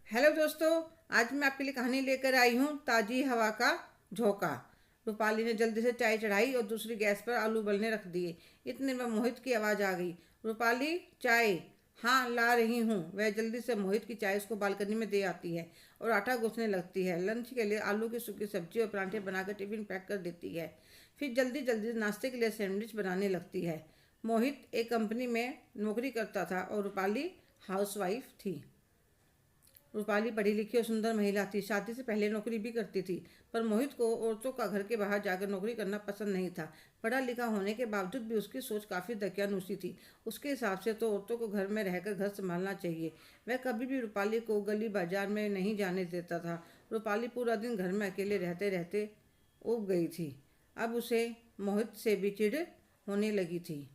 Hello दोस्तों। आज मैं आपके लिए कहानी लेकर आई हूँ ताज़ी हवा का झोंका। रूपाली ने जल्दी से चाय चढ़ाई और दूसरी गैस पर आलू उबलने रख दिए। इतने में मोहित की आवाज़ आ गई। रूपाली, चाय। हाँ, ला रही हूँ। वह जल्दी से मोहित की चाय उसको बालकनी में दे आती है और आटा गूंथने लगती है। लंच के लिए आलू की सूखी सब्जी और पराठे बनाकर टिफिन पैक कर देती है। फिर जल्दी जल्दी नाश्ते के लिए सैंडविच बनाने लगती है। मोहित एक कंपनी में नौकरी करता था और रूपाली हाउसवाइफ थी। रूपाली पढ़ी लिखी और सुंदर महिला थी। शादी से पहले नौकरी भी करती थी, पर मोहित को औरतों का घर के बाहर जाकर नौकरी करना पसंद नहीं था। पढ़ा लिखा होने के बावजूद भी उसकी सोच काफ़ी दकियानूसी थी। उसके हिसाब से तो औरतों को घर में रहकर घर संभालना चाहिए। वह कभी भी रूपाली को गली बाजार में नहीं जाने देता था। रूपाली पूरा दिन घर में अकेले रहते रहते उब गई थी। अब उसे मोहित से भी चिढ़ होने लगी थी।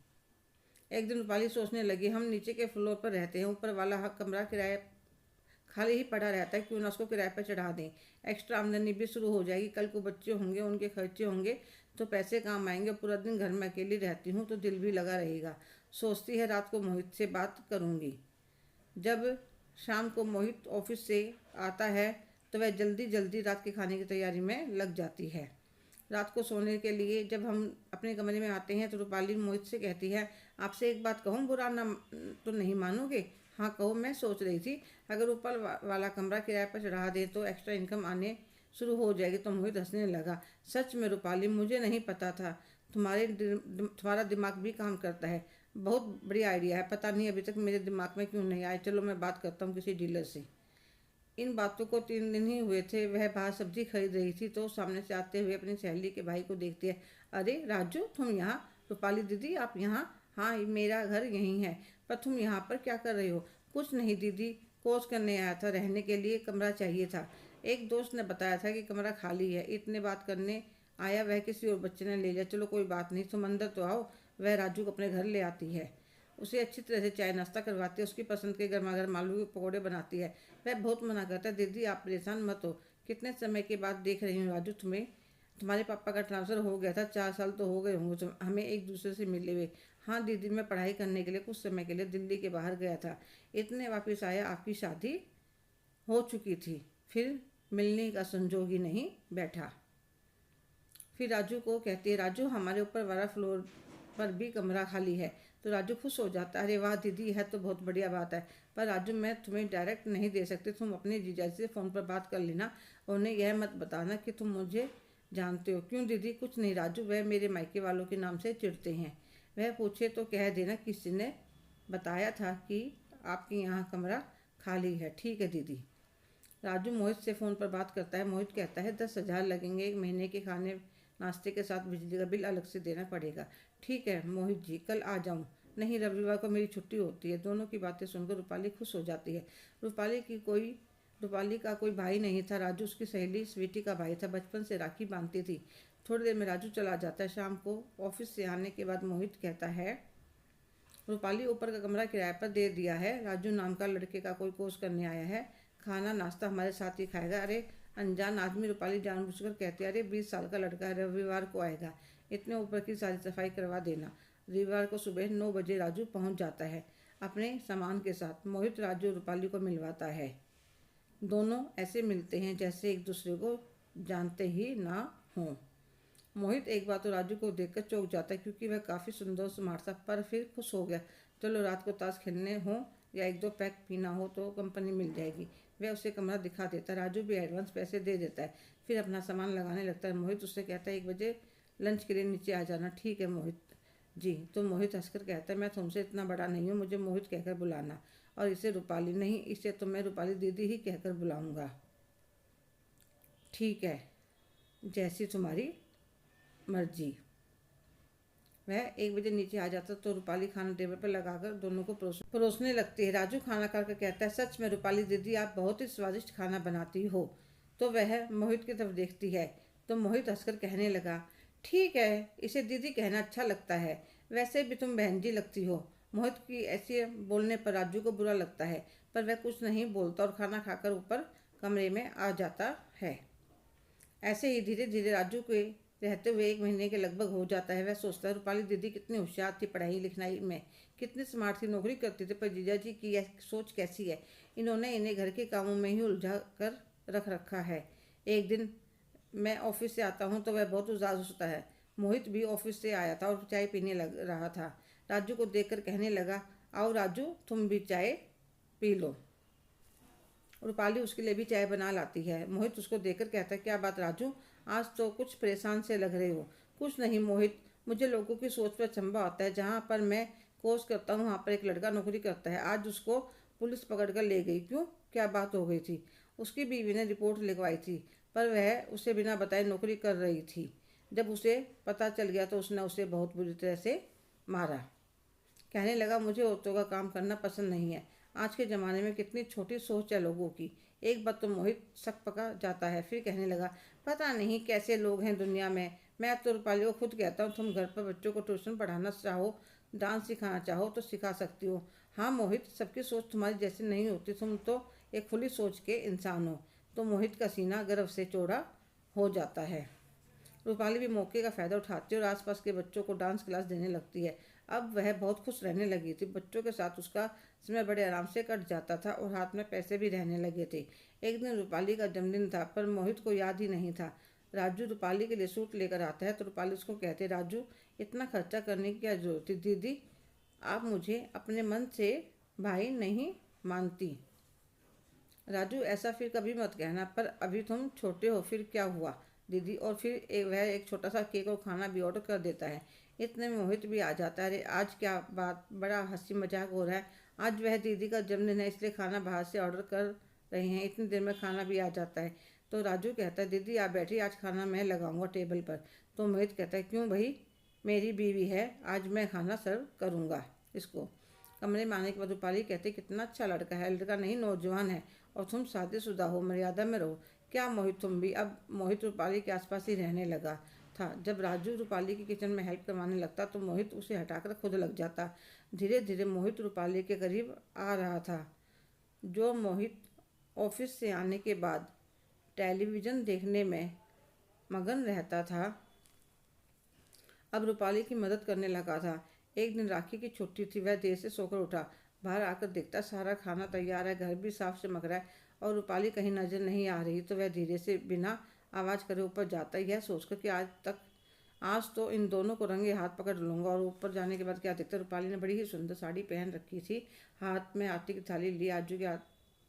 एक दिन रूपाली सोचने लगी, हम नीचे के फ्लोर पर रहते हैं, ऊपर वाला कमरा किराए खाली ही पड़ा रहता है, क्यों ना उसको किराए पर चढ़ा दें। एक्स्ट्रा आमदनी भी शुरू हो जाएगी। कल को बच्चे होंगे, उनके खर्चे होंगे तो पैसे काम आएंगे। पूरा दिन घर में अकेली रहती हूँ तो दिल भी लगा रहेगा। सोचती है रात को मोहित से बात करूँगी। जब शाम को मोहित ऑफिस से आता है तो वह जल्दी जल्दी रात के खाने की तैयारी में लग जाती है। रात को सोने के लिए जब हम अपने कमरे में आते हैं तो रूपाली मोहित से कहती है, आपसे एक बात कहूँ, बुरा ना तो नहीं मानोगे? हाँ कहो। मैं सोच रही थी अगर ऊपर वाला कमरा किराए पर चढ़ा दें तो एक्स्ट्रा इनकम आने शुरू हो जाएगी। तो मोहित हंसने लगा। सच में रूपाली, मुझे नहीं पता था तुम्हारा दिमाग भी काम करता है। बहुत बड़ी आइडिया है। पता नहीं अभी तक मेरे दिमाग में क्यों नहीं आया। चलो मैं बात करता हूँ किसी डीलर से। इन बातों को 3 दिन ही हुए थे। वह बाहर सब्जी खरीद रही थी तो सामने से आते हुए अपनी सहेली के भाई को देखती है। अरे राजू, तुम यहाँ? रूपाली दीदी, आप यहाँ? हाँ, मेरा घर यहीं है। पर तुम यहाँ पर क्या कर रही हो? कुछ नहीं दीदी, कोर्स करने आया था। रहने के लिए कमरा चाहिए था। एक दोस्त ने बताया था कि कमरा खाली है। इतने बात करने आया, वह किसी और बच्चे ने ले लिया। चलो कोई बात नहीं, तुम अंदर तो आओ। वह राजू को अपने घर ले आती है। उसे अच्छी तरह से चाय नाश्ता करवाती है। उसकी पसंद के गर्मा गर्म आलू के पकौड़े बनाती है। वह बहुत मना करता है, दीदी आप परेशान मत हो। कितने समय के बाद देख रही हूँ राजू तुम्हें। तुम्हारे पापा का ट्रांसफ़र हो गया था, 4 साल तो हो गए होंगे हमें एक दूसरे से मिले हुए। हाँ दीदी, मैं पढ़ाई करने के लिए कुछ समय के लिए दिल्ली के बाहर गया था। इतने वापस आया, आपकी शादी हो चुकी थी। फिर मिलने का संजोग ही नहीं बैठा। फिर राजू को कहती है, राजू हमारे ऊपर वाला फ्लोर पर भी कमरा खाली है। तो राजू खुश हो जाता है, अरे वाह दीदी, है तो बहुत बढ़िया बात है। पर राजू, मैं तुम्हें डायरेक्ट नहीं दे सकती। तुम अपने जीजा से फ़ोन पर बात कर लेना और उन्हें यह मत बताना कि तुम मुझे जानते हो। क्यों दीदी? कुछ नहीं राजू, वह मेरे मायके वालों के नाम से चिढ़ते हैं। वह पूछे तो कह देना किसी ने बताया था कि आपके यहाँ कमरा खाली है। ठीक है दीदी। राजू मोहित से फ़ोन पर बात करता है। मोहित कहता है, 10,000 लगेंगे। एक महीने के खाने नाश्ते के साथ बिजली का बिल अलग से देना पड़ेगा। ठीक है मोहित जी, कल आ जाऊँ? नहीं, रविवार को मेरी छुट्टी होती है। दोनों की बातें सुनकर रूपाली खुश हो जाती है। रूपाली का कोई भाई नहीं था। राजू उसकी सहेली स्वीटी का भाई था। बचपन से राखी बांधती थी। थोड़ी देर में राजू चला जाता है। शाम को ऑफिस से आने के बाद मोहित कहता है, रूपाली, ऊपर का कमरा किराए पर दे दिया है। राजू नाम का लड़के का कोई कोर्स करने आया है। खाना नाश्ता हमारे साथ ही खाएगा। अरे अनजान आदमी, रूपाली जानबूझकर कहती है, अरे 20 साल का लड़का है, रविवार को आएगा। इतने ऊपर की सारी सफाई करवा देना। रविवार को सुबह 9 बजे राजू पहुंच जाता है अपने सामान के साथ। मोहित राजू और रूपाली को मिलवाता है। दोनों ऐसे मिलते हैं जैसे एक दूसरे को जानते ही ना हों। मोहित एक बार तो राजू को देखकर चौंक जाता है, क्योंकि वह काफ़ी सुंदर स्मार्ट था। पर फिर खुश हो गया। चलो रात को ताश खेलने हो या 1-2 पैक पीना हो तो कंपनी मिल जाएगी। वह उसे कमरा दिखा देता है। राजू भी एडवांस पैसे दे देता है। फिर अपना सामान लगाने लगता है। मोहित उससे कहता है, 1 बजे लंच के लिए नीचे आ जाना। ठीक है मोहित जी। तो मोहित हंसकर कहता है, मैं तुमसे इतना बड़ा नहीं हूँ, मुझे मोहित कहकर बुलाना। और इसे रूपाली नहीं, इसे तो मैं रूपाली दीदी ही कहकर बुलाऊंगा। ठीक है, जैसी तुम्हारी मर्जी। वह 1 बजे नीचे आ जाता तो रूपाली खाना टेबल पर लगाकर दोनों को परोसने लगती है। राजू खाना खाकर कहता है, सच में रूपाली दीदी, आप बहुत ही स्वादिष्ट खाना बनाती हो। तो वह मोहित की तरफ देखती है तो मोहित हंसकर कहने लगा, ठीक है, इसे दीदी कहना अच्छा लगता है। वैसे भी तुम बहन जी लगती हो। मोहित की ऐसे बोलने पर राजू को बुरा लगता है, पर वह कुछ नहीं बोलता और खाना खाकर ऊपर कमरे में आ जाता है। ऐसे ही धीरे धीरे राजू के रहते हुए 1 महीने के लगभग हो जाता है। वह सोचता है, रूपाली दीदी कितनी होशियार थी पढ़ाई लिखाई में, कितनी स्मार्ट सी नौकरी करती थी, पर जीजा जी की यह सोच कैसी है, इन्होंने इन्हें घर के कामों में ही उलझा कर रख रखा है। एक दिन मैं ऑफिस से आता हूँ तो वह बहुत उदास होता है। मोहित भी ऑफिस से आया था और चाय पीने लग रहा था। राजू को देखकर कहने लगा, आओ राजू, तुम भी चाय पी लो। रूपाली उसके लिए भी चाय बना लाती है। मोहित उसको देखकर कहता है, क्या बात राजू, आज तो कुछ परेशान से लग रहे हो। कुछ नहीं मोहित, मुझे लोगों की सोच पर अचंभा आता है। जहाँ पर मैं कोर्स करता हूँ वहाँ पर एक लड़का नौकरी करता है। आज उसको पुलिस पकड़ कर ले गई। क्यों, क्या बात हो गई थी? उसकी बीवी ने रिपोर्ट लिखवाई थी, पर वह उसे बिना बताए नौकरी कर रही थी। जब उसे पता चल गया तो उसने उसे बहुत बुरी तरह से मारा। कहने लगा, मुझे औरतों का काम करना पसंद नहीं है। आज के ज़माने में कितनी छोटी सोच है लोगों की। एक बात तो मोहित शक पका जाता है। फिर कहने लगा, पता नहीं कैसे लोग हैं दुनिया में। मैं तो रूपाली को खुद कहता हूँ, तुम घर पर बच्चों को ट्यूशन पढ़ाना चाहो, डांस सिखाना चाहो तो सिखा सकती हो। हाँ मोहित, सबकी सोच तुम्हारी जैसी नहीं होती। तुम तो एक खुली सोच के इंसान हो। तो मोहित का सीना गर्व से चौड़ा हो जाता है। रूपाली भी मौके का फ़ायदा उठाती है और आसपास के बच्चों को डांस क्लास देने लगती है। अब वह बहुत खुश रहने लगी थी। बच्चों के साथ उसका समय बड़े आराम से कट जाता था और हाथ में पैसे भी रहने लगे थे। एक दिन रूपाली का जन्मदिन था, पर मोहित को याद ही नहीं था। राजू रूपाली के लिए सूट लेकर आता है तो रूपाली उसको कहते, राजू, इतना खर्चा करने की क्या जरूरत थी? दीदी, आप मुझे अपने मन से भाई नहीं मानती। राजू, ऐसा फिर कभी मत कहना, पर अभी तुम छोटे हो। फिर क्या हुआ दीदी? और फिर वह एक छोटा सा केक और खाना भी ऑर्डर कर देता है। इतने में मोहित भी आ जाता है। अरे आज क्या बात, बड़ा हंसी मजाक हो रहा है। आज वह दीदी का जन्मदिन है, इसलिए खाना बाहर से ऑर्डर कर रहे हैं। इतनी देर में खाना भी आ जाता है। तो राजू कहता है, दीदी आप बैठिए, आज खाना मैं लगाऊंगा टेबल पर। तो मोहित कहता है, क्यों भाई, मेरी बीवी है, आज मैं खाना सर्व करूँगा इसको। कमरे में आने के बाद रूपाली कहती, कितना अच्छा लड़का है। लड़का नहीं, नौजवान है, और तुम शादीशुदा हो, मर्यादा में रहो। क्या मोहित, तुम भी? अब मोहित रूपाली के आसपास ही रहने लगा था। जब राजू रूपाली की किचन में हेल्प करवाने लगता तो मोहित उसे हटाकर खुद लग जाता। धीरे धीरे मोहित रूपाली के करीब आ रहा था। जो मोहित ऑफिस से आने के बाद टेलीविज़न देखने में मगन रहता था, अब रूपाली की मदद करने लगा था। एक दिन राखी की छुट्टी थी। वह देर से सोकर उठा। बाहर आकर देखता सारा खाना तैयार है, घर भी साफ चमक रहा है और रूपाली कहीं नजर नहीं आ रही। तो वह धीरे से बिना आवाज़ करे ऊपर जाता, यह सोचकर कि आज तो इन दोनों को रंगे हाथ पकड़ लूंगा। और ऊपर जाने के बाद क्या देखता, रूपाली ने बड़ी ही सुंदर साड़ी पहन रखी थी। हाथ में आरती की थाली ली।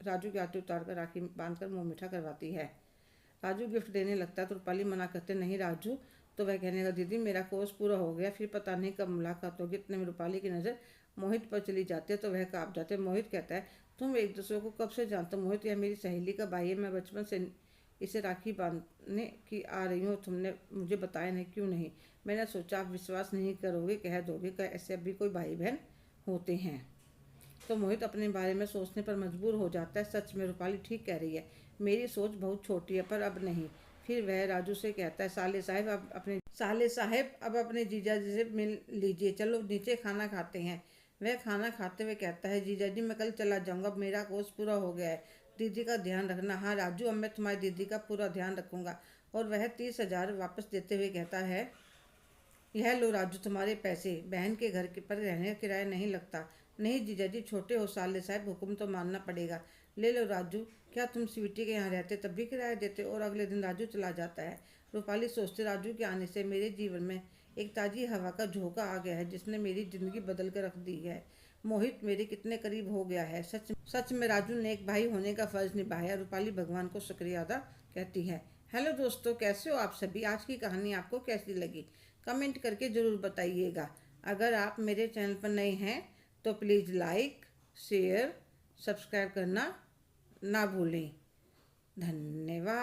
राजू की आरती उतार कर राखी बांधकर मुँह मीठा करवाती है। राजू गिफ्ट देने लगता है तो रूपाली मना करते, नहीं राजू। तो वह कहने लगा, दीदी मेरा कोर्स पूरा हो गया, फिर पता नहीं कब मुलाकात होगी। इतने में रूपाली की नज़र मोहित पर चली जाती है तो वह काँप जाते। मोहित कहता है, तुम एक दूसरे को कब से जानते हो? मोहित, यह मेरी सहेली का भाई है, मैं बचपन से इसे राखी बांधने की आ रही हूँ। तुमने मुझे बताया नहीं, क्यों नहीं? मैंने सोचा आप विश्वास नहीं करोगे, कह दोगे कि ऐसे भी कोई भाई बहन होते हैं। तो मोहित अपने बारे में सोचने पर मजबूर हो जाता है। सच में रूपाली ठीक कह रही है, मेरी सोच बहुत छोटी है, पर अब नहीं। फिर वह राजू से कहता है, साले साहब अब अपने जीजा जी से मिल लीजिए, चलो नीचे खाना खाते हैं। वह खाना खाते हुए कहता है, जीजा जी मैं कल चला जाऊंगा, अब मेरा कोर्स पूरा हो गया है, दीदी का ध्यान रखना। हाँ राजू, अब मैं तुम्हारी दीदी का पूरा ध्यान रखूंगा। और वह 30,000 वापस देते हुए कहता है, यह लो राजू तुम्हारे पैसे, बहन के घर के पर रहने का किराया नहीं लगता। नहीं जीजा जी, छोटे हो साले साहब, हुक्म तो मानना पड़ेगा। ले लो राजू। क्या तुम स्वीटी के यहाँ रहते तब भी किराया देते? और अगले दिन राजू चला जाता है। रूपाली सोचते, राजू के आने से मेरे जीवन में एक ताज़ी हवा का झोंका आ गया है, जिसने मेरी ज़िंदगी बदल कर रख दी है। मोहित मेरे कितने करीब हो गया है। सच में राजू ने एक भाई होने का फ़र्ज़ निभाया। रूपाली भगवान को शुक्रिया अदा कहती है। हेलो दोस्तों, कैसे हो आप सभी? आज की कहानी आपको कैसी लगी कमेंट करके ज़रूर बताइएगा। अगर आप मेरे चैनल पर नए हैं तो प्लीज़ लाइक, शेयर, सब्सक्राइब करना ना भूलें। धन्यवाद।